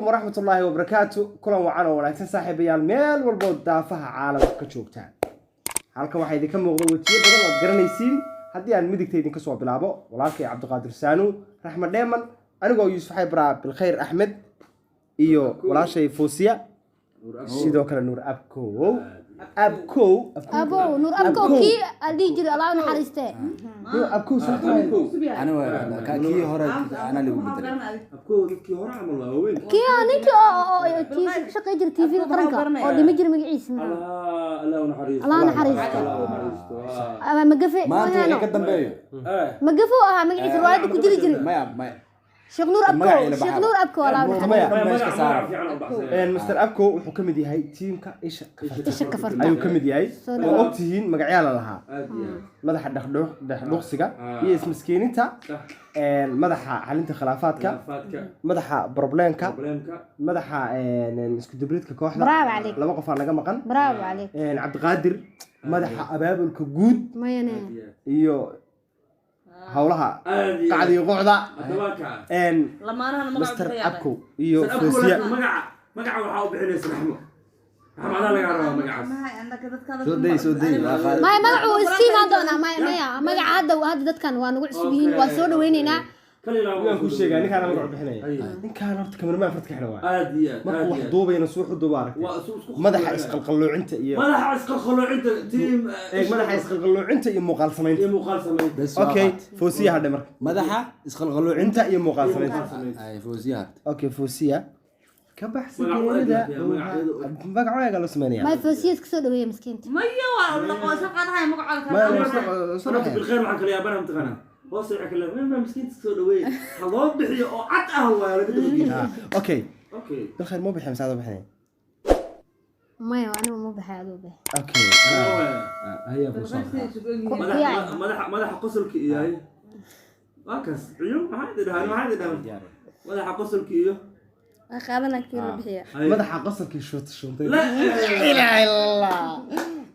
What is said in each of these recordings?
عليكم ورحمة الله وبركاته كلنا وعنا ونحن صاحبيال ميل والبود دافها عالم كجوجتان halka waxa idin ka muuqdo wajiyo badan oo garanaysiin hadii aan midigta idin ka soo bilaabo walaalkay Cabdiqaadir Saanu Raxmad Dheeman anigoo Yuusuf Xaybra Bilkhayr Axmed iyo walaashay Foosiya sidoo kale Nuur Abko Nuur Abko ki adii jir Allah naxariiste Nuur Abko أنا كي هورا أنا اللي بدري أبكو كي هورا عمل الله وين كي أنك تي شقي جر تي في قرنك أو دي مجر مجلس الله نحريست الله نحريست ما قفي ما أنت اللي قدم بيه ما قفوا مجلس الوالد كجري جري ما شيخ نور أبكو الله نحريست مستر أبكو وحكم دي هاي تيم كإيش كفرت أيوة كم دي هاي وقتهين مقعيال لها مدح دخسجة هي اسم مسكين أنت مدح حلنت خلافاتك مدح بروبلمك مدح نسكدبريتك كوحدة برافو عليك لما قف على جمقن برافو عليك عبد القادر مدح أباب الكجود ما ينام iyo hawlaha qacdi qoxda lama ana Mr. Abko iyo Foosiya magaca waxa u bixinaysa Raxmo Raxmada laga rabo magacaas سودي ما magacu iskiima doona magaca hadda dadkan waa nagu cusub yihiin waa soo dhaweynayna waan ku sheegay ninkaan magacu bixinaya ninkaan horta kameraman fadka xidhan waa markuu wax duubayna suuxu duubaarka madaxa isqalqaloocinta iyo madaxa isqalqaloocinta iyo muuqaal samaynta okay Foosiya hadda marka مدحة إسقال inta iyo muuqaal samaynta أي فوزيات okay Foosiya ka baxsan geerida magaceega la sameeyaa ما فوسيس كسو dhaweey miskiinta maya waa la qoysan qanahay ما magaca بالخير waxaan kaliya baran taqana hoos ay kala ma miskiinta soo dhaweey haloo bixiyo oo cad ah waa laga dawgeeyay okay okay بالخير مو بحين مساعده بحين maya anigu ma baxaado be okay هيا فوسيا madaxa qosolka iyo ay waakas ciyo maxay dhahan madaxa qosolka iyo qaadana kii la bixiya madaxa qosolka iyo shootay la ilaaha illallah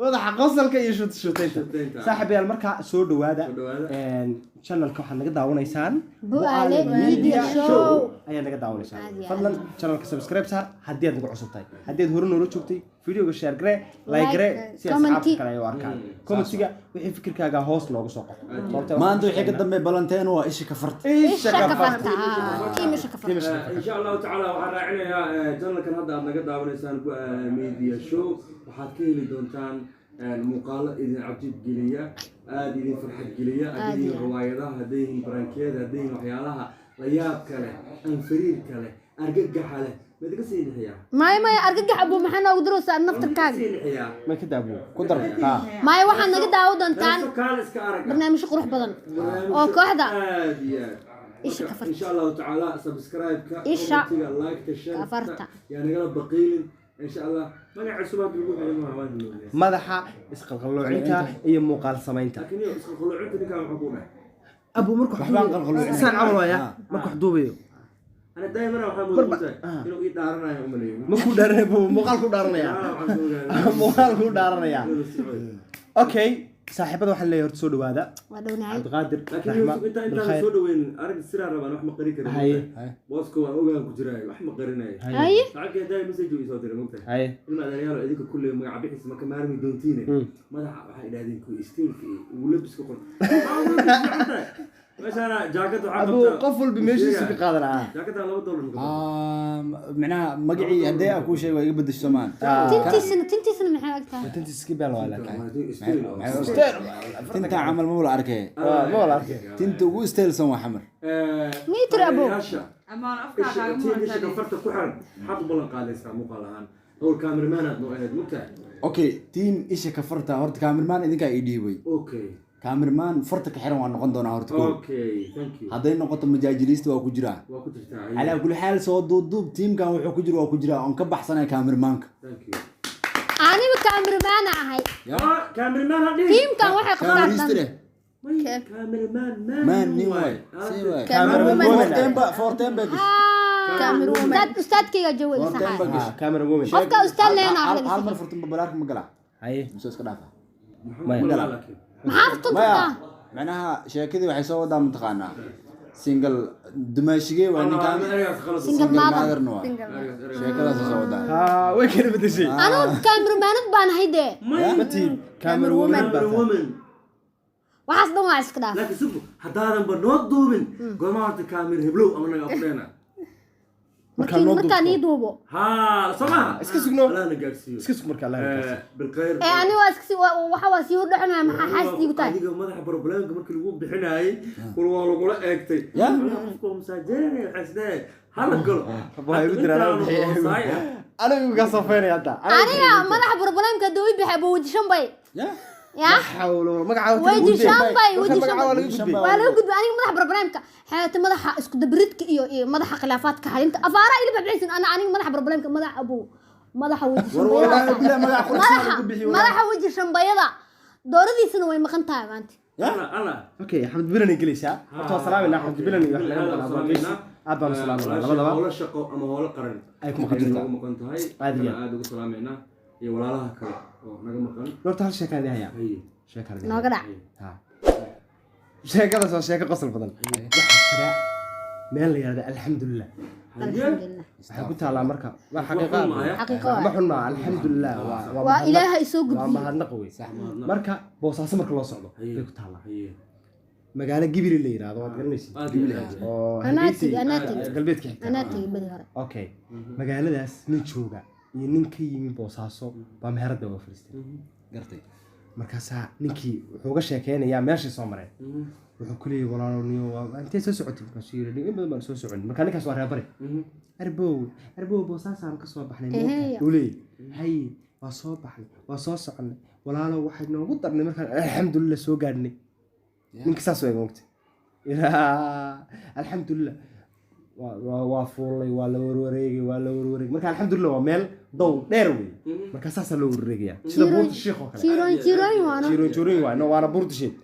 madaxa qosolka iyo shootay saaxiibayaal marka soo dhawaada channelka waxaad naga daawanaysaan Bu'aale Media Show ayaa naga daawanaysaan fadlan channelka subscribe saar haddii aad nagu cusubtahay haddii aad hore noola joogtay videoga share gare like gare si asxaabta kale ay u arkaan commentiga wixii fikirkaaga hoos noogu soo qor ما أنت وحي قدم بيه بلانتين وإيش كفرت ايش كفرت كيمش كفرت إن شاء الله تعالى waxaan raacinayaa channelkan hadda aad naga daawanaysaan media show waxaad ka heli doontaan muuqaalo idin cabtid geliya aad idin farxad geliya aad idin riwaayadaha hadeen barankiyada hadeen waxyaalaha la yaab kale aan fariir kale argagax leh mid ka sii lixiyaa ما argagax abu maxaa noogu daroosaa naftarkaaga ما كدابو كدر ها ما waxaan naga daawo doontaan kaal iska arag barnaamij qurux badan oo kooxda إيش كفرت إن شاء الله تعالى سبسكرايب إيش لايك شير كفرت يعني قال بقيل إن شاء الله ما عسباب يقول هاي ما وين madaxa isqalqaloocinta iyo muuqaal samaynta لكن isqalqaloocinta ninka xukuma abu markuu waxbaan qalqaloocinta san camal waaya markuu duubayo أنا دائما أحب موجودة إنه يدارنا يا أمي markuu dhaaranayo muuqaal ku dhaaranaya muuqaal ku dhaaranaya okay saaxiibada waxaan leeyahay horta soo dhawaada waa dhownahay Cabdiqaadir لكن أنت سود وين أرد السرعة ربنا وح مقري كده بوسكو أوجا كجراي وح مقريناي هاي تعال كده دايما مسج يصادر ممكن هاي إلما دانيال أديك كل يوم عبي اسمه كمان من دونتينه ما ده واحد هذين كوي استيل في ولبس كقول بس أنا جاكيت وحاطط أبو قفل بمشي سك قادر جاكيت على $1 معناها مقعي هدي أكو شيء ويقبض السمان تنتي سنة من حياتك أنت سكيب على ولا تنت عمل مولا أركي ما ولا تنت وستيل سوا حمر ميتر أبو أما أفكار تيجي شكفرت كحل حط بلن قال يسمع مو قالهان هو الكاميرمان نوعيد متى أوكي تيم إيش كفرتها هورت كاميرمان إذا كان يديوي أوكي كاميرمان فرتك حرام وأنا قندونا هورت كول أوكي ثانك يو هذين نقطة مجاجليست وأكجرا وكنت تعال على كل حال صوت دوب تيم كان وحكجرا وأكجرا أنكب حسنا كاميرمانك ثانك يو أنا بكاميرمان هاي كاميرمان هذه تيم كان واحد كاميريستري كاميرمان مان نيواي سيواي كاميرمان فورتين باكش كاميرمان أستاذ كي جوي فورتين صح باكش كاميرا مومن قفك أستاذ لنا على هالمر فورتين ببلاك مقلع هاي مسوس كلافة ما محافظ مايا معناها شيء كذا وحي سوى دام تقانا single dumaashigee waa ninkaan single mother motherna waa sheekadaas soo wadaa ha way kala bedeshay anu cameramanad baan ahay dee matiin camera woman waxaas dhan waa iska dhaaf laakiin sufu haddaadan ba noo duubin goorma horta kaamir heblow ama naga afdheena markaan ii duubo ها سمع اسكت سكنو لا نقارسيو اسكت مركا لا بالخير ani waa iska waxa waa sii hordhaxnaa maxaa xaastii ku tahay adiga madaxa problemka markii lagu bixinayay wal waa lagu eegtay qofku masaajeen xasday hala galo waxa igu diraa anigu ka safeynay hadda aniga madaxa problemka doobi bixay buu wajishan bay يا حول magaca ويجي شامباي ويجي شامباي ولا قد أنا مدح بربرامك حياة مدح اسكت بريتك إيو مدح خلافاتك حال أنت أفارا اللي بعيس أنا مدح بربرامك مدح أبو مدح وجه شامباي مدح وجه شامباي ذا دور ذي سنة وين مخنتها ما أنت انا اوكي حمد بلن انجليش ها تو سلام الله حمد بلن ابا سلام الله ولا شقو اما ولا قرن اي كما قلت مقنتهاي aad ugu salaameena iyo walaalaha kale oo naga maqan lorta hal sheekada haya sheekada nooga dhac ha sheekada soo sheeko qosol badan waxa jira meel la yiraahdo alxamdulillah waxa ku taala marka waa xaqiiqo ma xun ma alxamdulillah waa ilaahay soo gudbiyay waa mahadnaq wey marka boosaaso marka loo socdo bay ku taala magaalo gibiri la yiraahdo waad garanaysid oo anaati galbeedka xigta anaati badi hore okay magaaladaas nin jooga iyo nin ka yimi boosaaso baa meherada waa fariistay gartay markaas ninkii wuxuu uga sheekeynayaa meeshii soo maray wuxuu ku leeyahay walaalooniyo waa intee soo socotay markaas yiri in badan baan soo socon marka ninkaas waa reer bari arbow boosaasaan ka soo baxnay uu leeyahay hay waa soo baxnay waa soo soconay walaalo waxay noogu darnay markaan alxamdulillah soo gaadhnay ninka saas way moogtay alxamdulillah waa fuulay waa la warwareegay marka alxamdulillah waa meel dow dheer wey marka saas loo warwareegaya sida buurta sheekh oo kale jiroon waa no waana buurta sheekh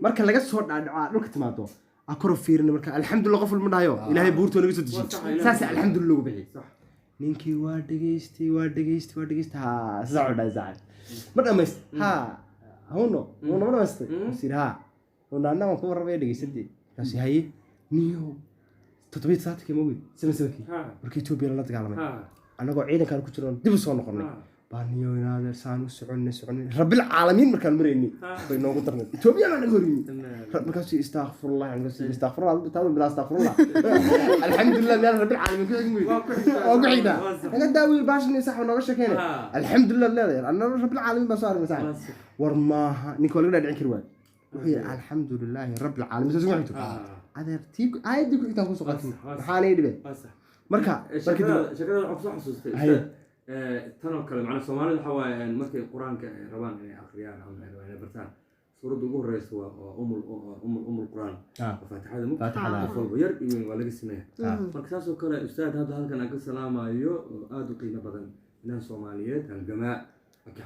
marka laga soo dhaadhaca dhulka timaado akoro fiirina marka alxamdulillah qof ma dhahayo ilaahay buurta naga soo dejiyay saas alxamdulillah ugu bixi ninkii waa dhageystay ha saacad dhaay ma dhameys ha hawno ma dhameystay sida ونانا ما كبر ربي دقي سدي بس هاي نيو تطبيق ساعتك موجود سمسمكي مركي توبي لا تقالمي أنا قاعد عيدا كانوا كتيرون دبوا صون قرني بانيو هذا سانو سعون رب العالمين مركان مريني بينو قدرنا توبي أنا نقولي مركاسي استغفر الله يعني بس استغفر الله تعالوا بلا استغفر الله الحمد لله يا رب العالمين كذا يقول وقعدا أنا داوي باش نصح ونقش كنا الحمد لله لا أنا رب العالمين بصار مساعد ورماها نيكول قاعد عن كروان وهي الحمد لله رب العالمين سمعت هذا تيب عادي كنت اقول سقطي حالي دبي marka shakada waxa soo xasuustay tan oo kale macna Soomaalidu waxa waay markay quraanka ay rabaan inay akhriyaan ama ay bartaan suurada ugu horeysa waa umul quraan faatixada qofka yar iyo waa laga sameeyaa marka saas oo kale ustaad hadda halkan aan ka salaamayo aad u qiimo badan inaan Soomaaliyeed halgamaa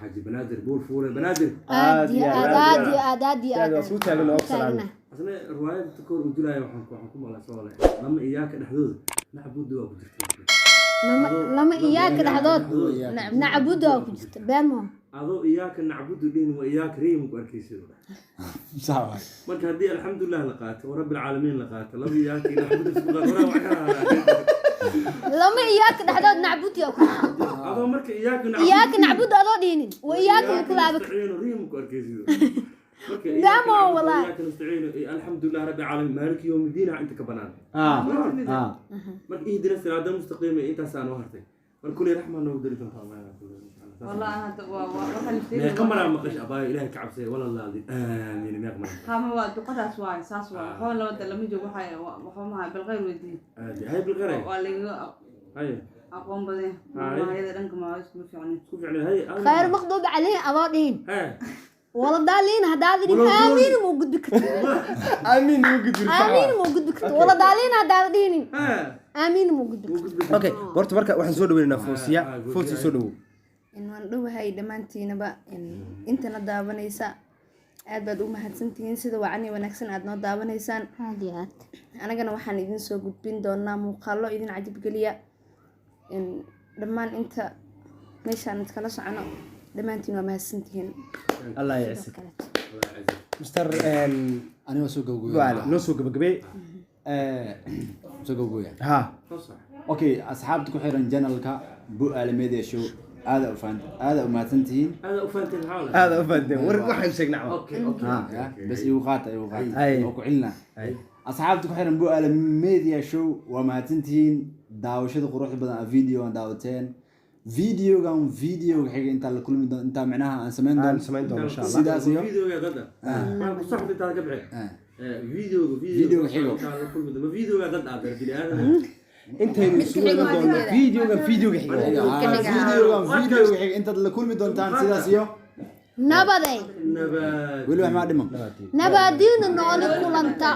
حاجي بنادر بول فول بنادر عادي سو تاغنا وقصنا اصلا روايه تكور مدلاي waxaan ku mala soo leh lama iyaaka dhaxdood nacbudu waa ku jirtay lama iyaaka dhaxdood nacbudu waa ku jirtay beemo adoo iyaaka nacbudu dhin waa iyaaka riim ku arkaysido sawa marka hadii alxamdulillah la qaato wa rabbil alamin la qaato lama iyaaka nacbudu ku qadara لما إياك نحدد نعبد يا أخو. هذا مرك إياك نعبد هذا دينين وإياك نكلابك. دامو والله. إياك نستعين الحمد لله رب العالمين مالك يوم الدين أنت كبنان. مرك إهدنا الصراط المستقيم أنت سان وهرتي. مركل رحمة نودري تنفع والله أنا وحنا ما كمل ما قش أباي إلهك عبسي ولا الله آمين ما كمل. هم هو تقطع سواي ساسوا هو لو لما يجوا حي وحومها بالغير ودي. هاي بالغير. واللي هاي. أقوم بذي. ما هذا رنك ما يسمع يعني. شوف يعني هاي. خير مخضوب عليه أضاعين. والله دالين هدادين آمين موجود بك. آمين موجود بك. آمين موجود بك. والله دالين هدادين. آمين موجود بك. أوكي برت بركة واحد سود وين نفوسيا فوسي سودو. إن ونلو هاي دمانتينا بقى إن أنت ندابنيسا aad baad u mahadsantihiin sida wacani wanaagsan aad noo daawanaysaan haadiyaad anagana waxaan idin soo gudbin doonaa muuqaallo idin cajib geliya in dhammaan inta meeshaan iskala socono dhammaantiin waa mahadsantihiin allah yacsi mister aniga soo gabagabay noo soo gabagabay سوقويا ha اوكي اصحابتك حيران جنالكا بو الميديا شو هذا فان هذا ما تنتهين هذا أفنتين حاولة aada u fahanteen waxaan sheegnaa أوكي أوكي بس يوقات أي. وقعلنا اصحابتك حيران بو الميديا شو وما تنتهين داوشة قروح بدنا فيديو داوتين فيديو حاجه انت كل انت معناها ان سمين aan دون samayn doono insha allah سيداس يوم فيديو يا غدا ما صح أنت هذا قبعي فيديو فيديو حلو. كل فيديو يا غدا عبر بلي هذا intaynu isu wadan doono videoga فيديو حاجه انت كل دون تان سيداس يوم nabaday نبات ولا ما دمم nabadiina nooli kulanta